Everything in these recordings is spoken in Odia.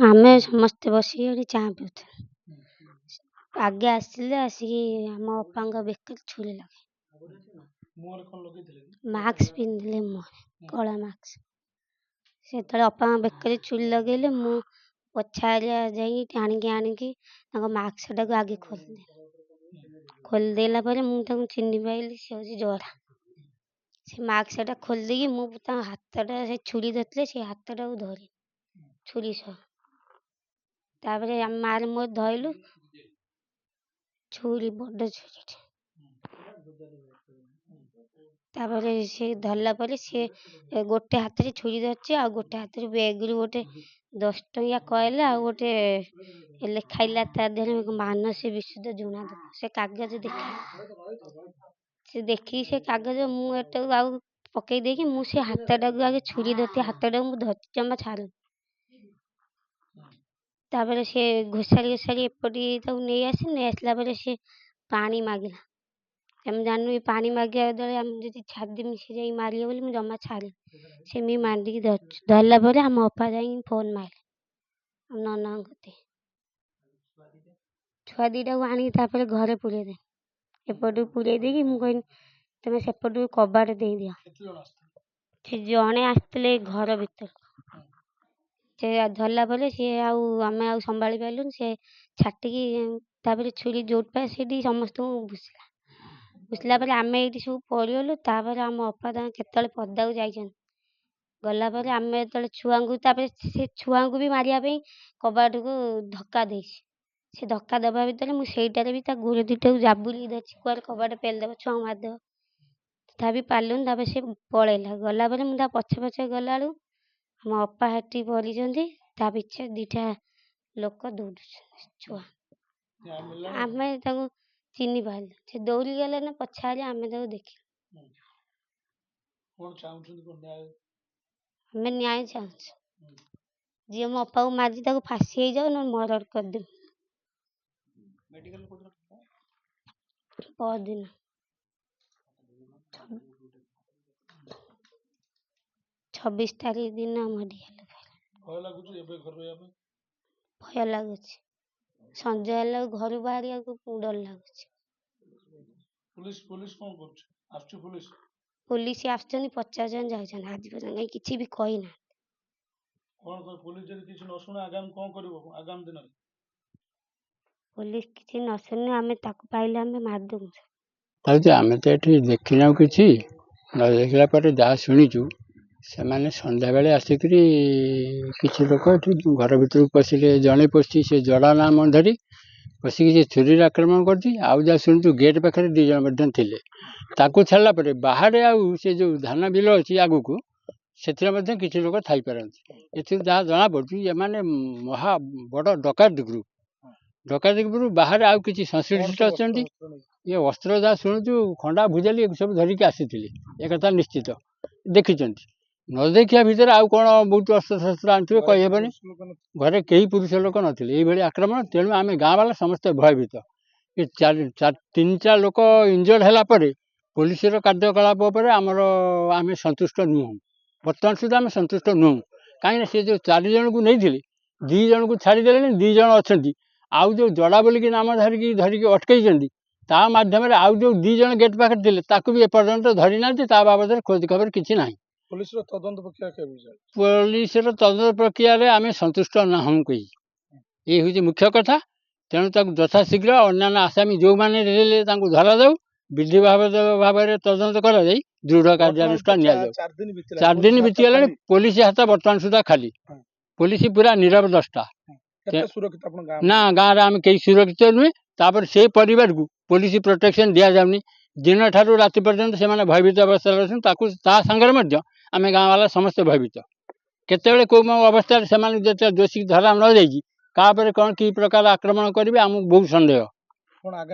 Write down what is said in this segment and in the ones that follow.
ଆମେ ସମସ୍ତେ ବସିକି ଏଠି ଚା ପିଉଥିଲୁ। ଆଗେ ଆସିଲେ ଆସିକି ଆମ ଅପାଙ୍କ ବେକରେ ଛୁରୀ ଲଗେଇ ମାସ୍କ ପିନ୍ଧିଲେ ମୁହଁରେ କଳା ମାସ୍କ। ସେତେବେଳେ ଅପାଙ୍କ ବେକରେ ଛୁରୀ ଲଗେଇଲେ ମୁଁ ପଛାରିଆ ଯାଇକି ଆଣିକି ତାଙ୍କ ମାସ୍କଟାକୁ ଆଗେ ଖୋଲିଦେଲା ପରେ ମୁଁ ତାଙ୍କୁ ଚିହ୍ନି ପାଇଲି ସେ ହେଉଛି ଜରା। ସେ ମାସ୍କଟା ଖୋଲିଦେଇକି ମୁଁ ତାଙ୍କ ହାତଟା ସେ ଛୁରୀ ଧରିଥିଲେ ସେ ହାତଟାକୁ ଧରି ଛୁରୀ ସହ ତାପରେ ଆମ ମାଆରେ ମୋର ଧଇଲୁ ଛୁରୀ ବଡ଼ ଛୁରୀଟେ। ତାପରେ ସେ ଧରିଲା ପରେ ସିଏ ଗୋଟେ ହାତରେ ଛୁରୀ ଧରିଛି ଆଉ ଗୋଟେ ହାତରେ ବ୍ୟାଗରୁ ଗୋଟେ 10 ଟଙ୍କିଆ କଏନ୍ ଆଉ ଗୋଟେ ଲେଖାଇଲା ତା ଦେହରେ ମାନସୀ ବିଶୁଦ୍ଧ ଝୁଣା ଦେବ। ସେ କାଗଜ ଦେଖିକି ସେ କାଗଜ ମୁଁ ଏଟାକୁ ଆଉ ପକେଇ ଦେଇକି ମୁଁ ସେ ହାତଟାକୁ ଆଗେ ଛୁରୀ ଧରିଥିବା ହାତଟାକୁ ମୁଁ ଧରିଛି ଜମା ଛାଡ଼ୁନି। ତାପରେ ସେ ଘୋଷାରି ଏପଟେ ତାକୁ ନେଇ ଆସିଲା ପରେ ସେ ପାଣି ମାଗିଲା। ଆମେ ଜାଣିନୁ ଏ ପାଣି ମାଗିବା ଦ୍ୱାରା ଆମେ ଯଦି ଛାଡ଼ିଦେମି ସେ ଯାଇ ମାରିବ ବୋଲି ମୁଁ ଜମା ଛାଡ଼ିନି। ସେମିତି ମାଣ୍ଡିକି ଧରିଛୁ। ଧରିଲା ପରେ ଆମ ଅପା ଯାଇକି ଫୋନ୍ ମାରିଲେ ଆମ ନନାଙ୍କ କତିକି। ଛୁଆ ଦୁଇଟାକୁ ଆଣିକି ତାପରେ ଘରେ ପୁରେଇ ଦେଲି। ଏପଟକୁ ପୁରେଇ ଦେଇକି ମୁଁ କହିଲି ତୁମେ ସେପଟକୁ କବାଟ ଦେଇଦିଅ। ସେ ଜଣେ ଆସିଥିଲେ ଘର ଭିତରକୁ। ସେ ଧରିଲା ପରେ ଆମେ ଆଉ ସମ୍ଭାଳି ପାରିଲୁନି। ସେ ଛାଟିକି ତାପରେ ଛୁରୀ ଯୋଉଠି ପାଏ ସେଇଠି ସମସ୍ତଙ୍କୁ ଭୁସିଲା ପରେ ଆମେ ଏଇଠି ସବୁ ପଡ଼ିଗଲୁ। ତାପରେ ଆମ ଅପା ତାଙ୍କ କେତେବେଳେ ପଦାକୁ ଯାଇଛନ୍ତି। ଗଲା ପରେ ଆମେ ଯେତେବେଳେ ଛୁଆଙ୍କୁ ତାପରେ ସେ ଛୁଆଙ୍କୁ ବି ମାରିବା ପାଇଁ କବାଟକୁ ଧକ୍କା ଦେଇଛି। ସେ ଧକ୍କା ଦେବା ଭିତରେ ମୁଁ ସେଇଟାରେ ବି ତା ଗୋଡ଼ ଦୁଇଟାକୁ ଜାବୁଡ଼ିକି ଧରିଛି କୁଆଡ଼େ କବାଟ ପେଲିଦେବ ଛୁଆଙ୍କୁ ମାରିଦେବ। ତଥାପି ପାରିଲୁନି। ତାପରେ ସେ ପଳେଇଲା। ଗଲା ପରେ ମୁଁ ତା ପଛେ ଗଲାବେଳକୁ ଆମ ଅପା ହେଠି ପଡ଼ିଛନ୍ତି। ତା ପିଛେ 2ଟା ଲୋକ ଦୌଡ଼ୁଛନ୍ତି ଛୁଆ। ଆମେ ତାଙ୍କୁ ଚିହ୍ନି ପାରିଲୁ। ସେ ଦୌଡ଼ି ଗଲେ ନା ପଛାରେ ଆମେ ତାକୁ ଦେଖିଲୁ। ଆମେ ନ୍ୟାୟ ଚାହୁଁଛୁ। ଯିଏ ମୋ ଅପାକୁ ମାରିଛି ତାକୁ ଫାଶୀ ହେଇଯାଉ ନହେଲେ ମର୍ଡର କରିଦେବୁ। ପରଦିନ 26 ତାରିଖ ଦିନ ମେଡ଼ିକାଲ ଭୟ ଲାଗୁଛି। ସଞ୍ଜ ହେଲା ଘରୁ ବାହାରିବାକୁ ଡର ଲାଗୁଛି। ପୋଲିସ ଆସୁଛନ୍ତି ପଚାରୁଛନ୍ତି ଯାଉଛନ୍ତି। ଆଜି ପର୍ଯ୍ୟନ୍ତ କିଛି ବି କହିନାହାନ୍ତି। ପୋଲିସ କିଛି ନ ଶୁଣିଲେ ଆମେ ତାକୁ ପାଇଲେ ଆମେ ମାରିଦେବୁ। ଆମେ ତ ଏଠି ଦେଖିନାଉ କିଛି। ନ ଦେଖିଲା ପରେ ଯାହା ଶୁଣିଛୁ ସେମାନେ ସନ୍ଧ୍ୟାବେଳେ ଆସିକରି କିଛି ଲୋକ ଏଠି ଘର ଭିତରକୁ ପଶିଲେ। ଜଣେ ପଶିଛି ସେ ଜଡ଼ା ନାମ ଧରି ପଶିକି ସେ ଛୁରୀରେ ଆକ୍ରମଣ କରିଛି। ଆଉ ଯାହା ଶୁଣିଛୁ ଗେଟ୍ ପାଖରେ 2 ଜଣ ମଧ୍ୟ ଥିଲେ। ତାକୁ ଛାଡ଼ିଲା ପରେ ବାହାରେ ଆଉ ସେ ଯେଉଁ ଧାନ ବିଲ ଅଛି ଆଗକୁ ସେଥିରେ ମଧ୍ୟ କିଛି ଲୋକ ଥାଇପାରନ୍ତି। ଏଥିରୁ ଯାହା ଜଣାପଡ଼ୁଛି ଏମାନେ ମହା ବଡ଼ ଡକାୟତ ଗ୍ରୁପରୁ ବାହାରେ ଆଉ କିଛି ସଂଶ୍ଳିଷ୍ଟ ଅଛନ୍ତି। ଇଏ ଅସ୍ତ୍ର ଯାହା ଶୁଣୁଛୁ ଖଣ୍ଡା ଭୁଜାଲି ସବୁ ଧରିକି ଆସିଥିଲେ ଏକଥା ନିଶ୍ଚିତ ଦେଖିଛନ୍ତି। ନ ଦେଖିବା ଭିତରେ ଆଉ କ'ଣ ବହୁତ ଅସ୍ତ୍ରଶସ୍ତ୍ର ଆଣିଥିବେ କହିହେବନି। ଘରେ କେହି ପୁରୁଷ ଲୋକ ନଥିଲେ ଏଇଭଳି ଆକ୍ରମଣ। ତେଣୁ ଆମେ ଗାଁ ବାଲା ସମସ୍ତେ ଭୟଭୀତ। ଏ 3-4 ଲୋକ ଇଞ୍ଜର୍ଡ ହେଲା ପରେ ପୋଲିସର କାର୍ଯ୍ୟକଳାପ ଉପରେ ଆମେ ସନ୍ତୁଷ୍ଟ ନୁହଁ। ବର୍ତ୍ତମାନ ସୁଦ୍ଧା ଆମେ ସନ୍ତୁଷ୍ଟ ନୁହଁ। କାହିଁକିନା ସେ ଯେଉଁ 4 ଜଣଙ୍କୁ ନେଇଥିଲେ 2 ଜଣଙ୍କୁ ଛାଡ଼ିଦେଲେଣି। 2 ଜଣ ଅଛନ୍ତି। ଆଉ ଯେଉଁ ଜଡ଼ା ବୋଲିକି ନାମ ଧରିକି ଅଟକେଇଛନ୍ତି ତା ମାଧ୍ୟମରେ ଆଉ ଯେଉଁ 2 ଜଣ ଗେଟ୍ ପାଖରେ ଥିଲେ ତାକୁ ବି ଏପର୍ଯ୍ୟନ୍ତ ଧରି ନାହାନ୍ତି। ତା ବାବଦରେ ଖୋଜ ଖବର କିଛି ନାହିଁ। ପୋଲିସର ତଦନ୍ତ ପ୍ରକ୍ରିୟାରେ ଆମେ ସନ୍ତୁଷ୍ଟ ନାହୁଁ କେହି। ଏଇ ହେଉଛି ମୁଖ୍ୟ କଥା। ତେଣୁ ତାକୁ ଯଥାଶୀଘ୍ର ଅନ୍ୟାନ୍ୟ ଆସାମୀ ଯେଉଁମାନେ ରହିଲେ ତାଙ୍କୁ ଧରାଯାଉ। ବିଧି ଭାବରେ ତଦନ୍ତ କରାଯାଇ ଦୃଢ଼ କାର୍ଯ୍ୟାନୁଷ୍ଠାନ ନିଆଯାଉ। 4 ଦିନ ବିତିଗଲାଣି। ପୋଲିସ ହାତ ବର୍ତ୍ତମାନ ସୁଦ୍ଧା ଖାଲି। ପୋଲିସ ପୁରା ନୀରବ ଦଷ୍ଟା। ନା ଗାଁରେ ଆମେ କେହି ସୁରକ୍ଷିତ ନୁହେଁ। ତାପରେ ସେ ପରିବାରକୁ ପୋଲିସ ପ୍ରୋଟେକ୍ସନ ଦିଆଯାଉନି। ଦିନ ଠାରୁ ରାତି ପର୍ଯ୍ୟନ୍ତ ସେମାନେ ଭୟଭୀତ ଅବସ୍ଥାରେ ଅଛନ୍ତି। ତା ସାଙ୍ଗରେ ମଧ୍ୟ ଆମେ ଗାଁ ବାଲା ସମସ୍ତେ ଭୟଭୀତ। କେତେବେଳେ କେଉଁ ଅବସ୍ଥାରେ ସେମାନେ ଯେତେବେଳେ ଦୋଷୀ ଧରା ନ ଯାଇକି କାହା ଉପରେ କ'ଣ କି ପ୍ରକାର ଆକ୍ରମଣ କରିବେ ଆମକୁ ବହୁତ ସନ୍ଦେହ।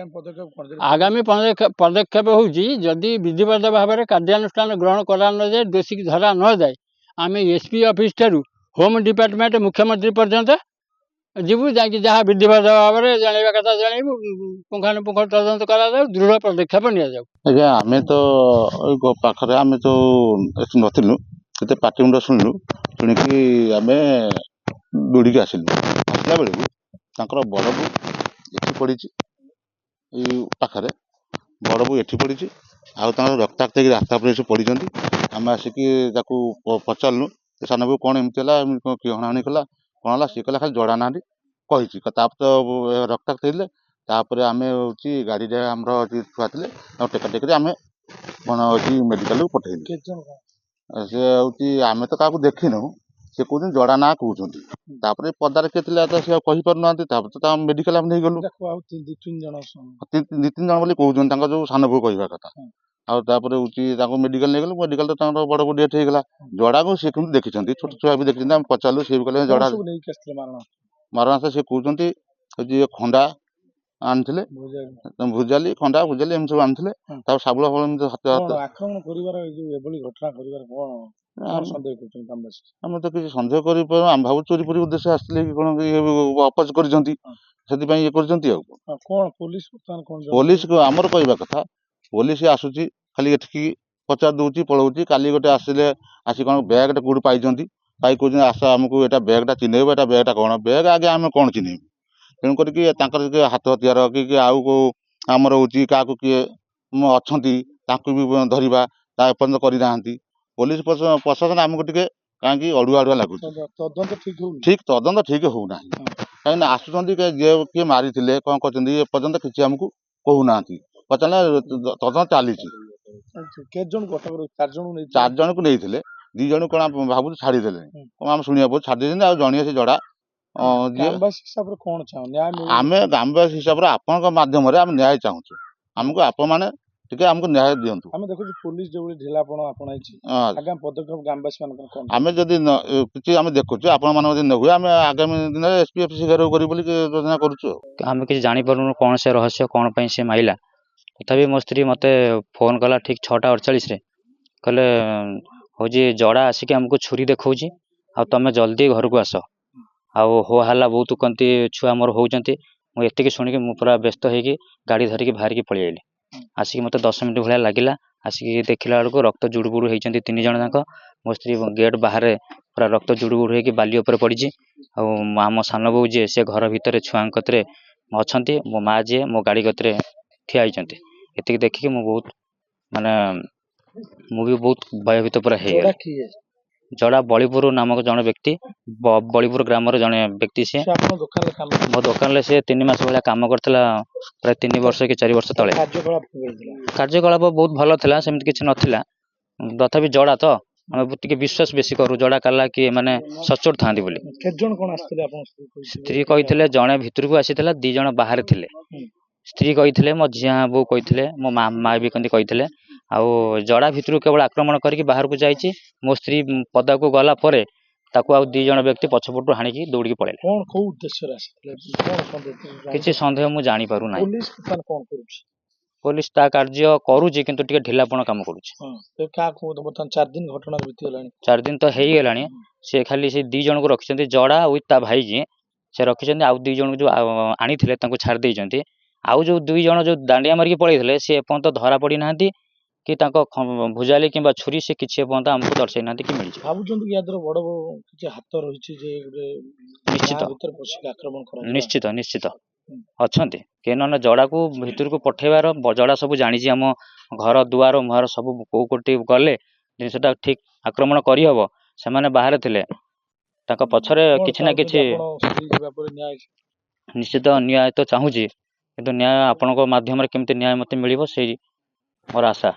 ଆଗାମୀ ପଦକ୍ଷେପ ହେଉଛି ଯଦି ବିଧିବଦ୍ଧ ଭାବରେ କାର୍ଯ୍ୟାନୁଷ୍ଠାନ ଗ୍ରହଣ କରା ନଯାଏ ଦୋଷୀକି ଧରା ନଯାଏ ଆମେ SP ଅଫିସ ଠାରୁ ହୋମ୍ ଡିପାର୍ଟମେଣ୍ଟ ମୁଖ୍ୟମନ୍ତ୍ରୀ ପର୍ଯ୍ୟନ୍ତ ଯିବୁ। ଯାଇକି ଯାହା ବିଧିବଦ୍ଧ ଭାବରେ ଜଣାଇବା କଥା ଜଣାଇବୁ। ପୁଙ୍ଖାନୁପୁଙ୍ଖ ତଦନ୍ତ କରାଯାଉ। ଦୃଢ଼ ପଦକ୍ଷେପ ନିଆଯାଉ। ଆଜ୍ଞା ଆମେ ତ ପାଖରେ ଆମେ ତ ଏଠି ନଥିଲୁ। କେତେ ପାଟିମୁଣ୍ଡ ଶୁଣିଲୁ। ଶୁଣିକି ଆମେ ଦୌଡ଼ିକି ଆସିଲୁ। ଆସିଲା ବେଳକୁ ତାଙ୍କର ବଡ଼ ବୋଉ ଏଠି ପଡ଼ିଛି, ଏଇ ପାଖରେ ବଡ଼ ବୋଉ ଏଠି ପଡ଼ିଛି, ଆଉ ତାଙ୍କର ରକ୍ତାକ୍ତ ହେଇକି ରାସ୍ତା ଉପରେ ସବୁ ପଡ଼ିଛନ୍ତି। ଆମେ ଆସିକି ତାକୁ ପଚାରିଲୁ ସାନ ବୋଉ କ'ଣ ଏମିତି ହେଲା, ଏମିତି କ'ଣ କିଏ ହଣାହଣି କଲା, କ'ଣ ହେଲା? ସିଏ କହିଲା ଖାଲି ଜଡ଼ା ନାହାନ୍ତି କହିଛି। ତାପରେ ତ ରକ୍ତାକ୍ତ ହେଇଥିଲେ। ତାପରେ ଆମେ ହେଉଛି ଗାଡ଼ିରେ ଆମର ଛୁଆ ଥିଲେ ଆଉ ଟେକା ଟେକିରେ ଆମେ କ'ଣ ହେଉଛି ମେଡ଼ିକାଲକୁ ପଠେଇଲୁ। ସେ ହେଉଛି ଆମେ ତ କାହାକୁ ଦେଖିନୁ, ସେ କହୁଛନ୍ତି ଜଡ଼ା ନାଁ କହୁଛନ୍ତି। ତାପରେ ପଦାରେ କିଏ ଥିଲା ତ ସେ ଆଉ କହିପାରୁନାହାନ୍ତି। ତାପରେ ତ ତା ମେଡ଼ିକାଲ ଆମେ ନେଇଗଲୁ। ଦି ତିନି ଜଣ ବୋଲି କହୁଛନ୍ତି ତାଙ୍କ ଯେଉଁ ସାନ ବୋଉ କହିବା କଥା। ଆଉ ତାପରେ ହେଉଛି ତାଙ୍କୁ ମେଡ଼ିକାଲ ନେଇଗଲୁ। ମେଡ଼ିକାଲରେ ତାଙ୍କର ବଡ଼ ବୋଉ ଡେଥ୍ ହେଇଗଲା। ଜଡ଼ାକୁ ସେ କିନ୍ତୁ ଦେଖିଛନ୍ତି, ଛୋଟ ଛୁଆ ବି ଦେଖିଛନ୍ତି। ଆମେ ପଚାରିଲୁ, ସିଏ ବି କହିଲେ ଜଡ଼ା ମାରଣାସ୍ତ୍ର ସେ କହୁଛନ୍ତି ହେଉଛି ଖଣ୍ଡା ଆଣିଥିଲେ, ଭୁଜାଲି ଖଣ୍ଡା ଭୁଜାଲି ଏମିତି ସବୁ ଆଣିଥିଲେ। ତାପରେ ଶାବଳ ଫଳ ଏମିତି ଆକ୍ରମଣ କରିବାର ଏଭଳି ଘଟଣା କରିବାର ଆମେ ତ କିଛି ସନ୍ଦେହ କରିପାରୁ। ଆମେ ଭାବୁ ଚୋରି ପୋରି ଉଦ୍ଦେଶ୍ୟ ଆସିଥିଲେ କି କ'ଣ ଅପୋଜ କରିଛନ୍ତି, ସେଥିପାଇଁ ଇଏ କରିଛନ୍ତି। ଆଉ ପୋଲିସ ଆମର କହିବା କଥା, ପୋଲିସ ଆସୁଛି ଖାଲି ଏଠିକି ପଚାରି ଦଉଛି ପଳଉଛି। କାଲି ଗୋଟେ ଆସିଲେ, ଆସି କ'ଣ ବ୍ୟାଗଟା କେଉଁଠୁ ପାଇଛନ୍ତି, ପାଇ କହୁଛନ୍ତି ଆସ ଆମକୁ ଏଇଟା ବ୍ୟାଗଟା ଚିହ୍ନେଇବ, ଏଇଟା ବ୍ୟାଗଟା କ'ଣ ବ୍ୟାଗ ଆଗେ ଆମେ କ'ଣ ଚିହ୍ନେଇବୁ। ତେଣୁ କରିକି ତାଙ୍କର କିଏ ହାତ ହତିଆର କି ଆଉ କେଉଁ ଆମର ହେଉଛି କାହାକୁ କିଏ ଅଛନ୍ତି ତାଙ୍କୁ ବି ଧରିବା ତା ଏପର୍ଯ୍ୟନ୍ତ କରିନାହାନ୍ତି। ପୋଲିସ ପ୍ରଶାସନ ଆମକୁ ଟିକେ କାହିଁକି ଅଡ଼ୁଆ ଲାଗୁଛି। ଠିକ୍ ତଦନ୍ତ ଠିକ୍ ହଉନାହିଁ। କାହିଁକିନା ଆସୁଛନ୍ତି କିଏ ମାରିଥିଲେ କ'ଣ କରିଛନ୍ତି, ଏପର୍ଯ୍ୟନ୍ତ କିଛି ଆମକୁ କହୁନାହାନ୍ତି। ପଚାରିଲେ ତଦନ୍ତ ଚାଲିଛି। 4 ଜଣକୁ ନେଇଥିଲେ, 2 ଜଣକୁ କ'ଣ ଭାବୁଛୁ ଛାଡ଼ିଦେଲେ, କ'ଣ ଆମେ ଶୁଣିବାକୁ ପାଉଛୁ ଛାଡ଼ି ଦେଇଛନ୍ତି। ଆଉ ଜଣିଏ ସେ ଜଡ଼ା ଆମେ ଗ୍ରାମବାସୀ ହିସାବରେ ଆପଣଙ୍କ ମାଧ୍ୟମରେ ଆମେ ନ୍ୟାୟ ଚାହୁଁଛୁ। ଆମକୁ ଆପଣମାନେ ଟିକେ ଆମକୁ ନ୍ୟାୟ ଦିଅନ୍ତୁ। ଆମେ ଦେଖୁଛୁ ପୋଲିସ ଯୋଉଭଳି ଢିଲାପଣ ଆପଣେଇଛି, ଆଗାମୀ ପଦକ୍ଷେପ ଗ୍ରାମବାସୀ ମାନଙ୍କର କ'ଣ? ଆମେ ଯଦି କିଛି ଆମେ ଦେଖୁଛୁ ଆପଣମାନଙ୍କ ଯଦି ନ ହୁଏ, ଆମେ ଆଗାମୀ ଦିନରେ SP ଅଫିସ ଘେରାଉ କରିବୁ ବୋଲି ଯୋଜନା କରୁଛୁ। ଆମେ କିଛି ଜାଣିପାରୁନୁ କ'ଣ ସେ ରହସ୍ୟ, କ'ଣ ପାଇଁ ସେ ମାଇଲା। ତଥାପି ମୋ ସ୍ତ୍ରୀ ମୋତେ ଫୋନ୍ କଲା ଠିକ୍ 6ଟା 48ରେ, କହିଲେ ହେଉଛି ଜଡ଼ା ଆସିକି ଆମକୁ ଛୁରୀ ଦେଖାଉଛି, ଆଉ ତମେ ଜଲ୍ଦି ଘରକୁ ଆସ। ଆଉ ହୋ ହାଲ୍ଲା ବହୁତ କନ୍ତି ଛୁଆ ମୋର ହେଉଛନ୍ତି। ମୁଁ ଏତିକି ଶୁଣିକି ମୁଁ ପୁରା ବ୍ୟସ୍ତ ହେଇକି ଗାଡ଼ି ଧରିକି ବାହାରିକି ପଳେଇ ଆଇଲି। ଆସିକି ମୋତେ 10 ମିନିଟ୍ ଭଳିଆ ଲାଗିଲା। ଆସିକି ଦେଖିଲା ବେଳକୁ ରକ୍ତ ଜୁଡ଼ୁବୁଡ଼ୁ ହେଇଛନ୍ତି 3 ଜଣ ଯାକ। ମୋ ସ୍ତ୍ରୀ ଗେଟ୍ ବାହାରେ ପୁରା ରକ୍ତ ଜୁଡ଼ୁବୁଡ଼ୁ ହେଇକି ବାଲି ଉପରେ ପଡ଼ିଛି। ଆଉ ଆମ ସାନ ବୋଉ ଯିଏ ସେ ଘର ଭିତରେ ଛୁଆଙ୍କ କତିରେ ଅଛନ୍ତି, ମୋ ମାଆ ଯିଏ ମୋ ଗାଡ଼ି କତିରେ ଠିଆ ହେଇଛନ୍ତି। ଏତିକି ଦେଖିକି ମୁଁ ବହୁତ ମୁଁ ବି ବହୁତ ଭୟଭୀତ ପୁରା ହେଇଗଲି। ଜଡ଼ା ବଳିପୁର ନାମକ ଜଣେ ବ୍ୟକ୍ତି, ବଳିପୁର ଗ୍ରାମର ଜଣେ ବ୍ୟକ୍ତି। ସିଏ ମୋ ଦୋକାନରେ ସେ 3 ମାସ ଭଳିଆ କାମ କରିଥିଲା, ପ୍ରାୟ 3 ବର୍ଷ କି 4 ବର୍ଷ ତଳେ। କାର୍ଯ୍ୟକଳାପ ବହୁତ ଭଲ ଥିଲା, ସେମିତି କିଛି ନଥିଲା। ତଥାପି ଜଡ଼ା ତ ଆମେ ଟିକେ ବିଶ୍ୱାସ ବେଶୀ କରୁ, ଜଡ଼ା କାଲା କି ମାନେ ସଚୋଟ ଥାନ୍ତି ବୋଲି। ସ୍ତ୍ରୀ କହିଥିଲେ ଜଣେ ଭିତରକୁ ଆସିଥିଲା, 2 ଜଣ ବାହାରେ ଥିଲେ। ସ୍ତ୍ରୀ କହିଥିଲେ, ମୋ ଝିଅ ବୋଉ କହିଥିଲେ, ମୋ ମା ବି କହିଥିଲେ। ଆଉ ଜଡ଼ା ଭିତରକୁ କେବଳ ଆକ୍ରମଣ କରିକି ବାହାରକୁ ଯାଇଛି। ମୋ ସ୍ତ୍ରୀ ପଦାକୁ ଗଲା ପରେ ତାକୁ ଆଉ 2 ଜଣ ବ୍ୟକ୍ତି ପଛପଟୁ ହାଣିକି ଦୌଡ଼ିକି ପଳେଇଲେ। କିଛି ସନ୍ଦେହ ମୁଁ ଜାଣିପାରୁନାହିଁ। ପୋଲିସ ତା କାର୍ଯ୍ୟ କରୁଛି, କିନ୍ତୁ ଟିକେ ଢିଲାପଣ କାମ କରୁଛି। 4 ଦିନ ତ ହେଇଗଲାଣି। ସେ ଖାଲି ସେ 2 ଜଣଙ୍କୁ ରଖିଛନ୍ତି, ଜଡ଼ା ଆଉ ତା ଭାଇ ଯିଏ ସେ ରଖିଛନ୍ତି। ଆଉ 2 ଜଣଙ୍କୁ ଯେଉଁ ଆଣିଥିଲେ ତାଙ୍କୁ ଛାଡ଼ି ଦେଇଛନ୍ତି। ଆଉ ଯେଉଁ 2 ଜଣ ଯେଉଁ ଦାଣ୍ଡିଆ ମାରିକି ପଳେଇଥିଲେ ସେ ଏପର୍ଯ୍ୟନ୍ତ ଧରା ପଡ଼ିନାହାନ୍ତି, କି ତାଙ୍କ ଭୁଜାଲି କିମ୍ବା ଛୁରୀ ସେ କିଛି ଏପର୍ଯ୍ୟନ୍ତ ଆମକୁ ଦର୍ଶାଇ ନାହାନ୍ତି କି ମିଳିଛି। ଭାବୁଛନ୍ତି କି ୟାଦ୍ୱାରା ବଡ଼ କିଛି ହାତ ରହିଛି ଯେ ନିଶ୍ଚିତ ଅଛନ୍ତି। କିଏ ନହେଲେ ଜଡ଼ାକୁ ଭିତରକୁ ପଠେଇବାର, ଜଡ଼ା ସବୁ ଜାଣିଛି। ଆମ ଘର ଦୁଆର ମୁହଁର ସବୁ କୋଉ କୋଟି ଗଲେ ଜିନିଷଟା ଠିକ୍ ଆକ୍ରମଣ କରିହବ, ସେମାନେ ବାହାରେ ଥିଲେ। ତାଙ୍କ ପଛରେ କିଛି ନା କିଛି ନିଶ୍ଚିତ ନ୍ୟାୟ ତ ଚାହୁଁଛି, କିନ୍ତୁ ନ୍ୟାୟ ଆପଣଙ୍କ ମାଧ୍ୟମରେ କେମିତି ନ୍ୟାୟ ମୋତେ ମିଳିବ, ସେଇ ମୋର ଆଶା।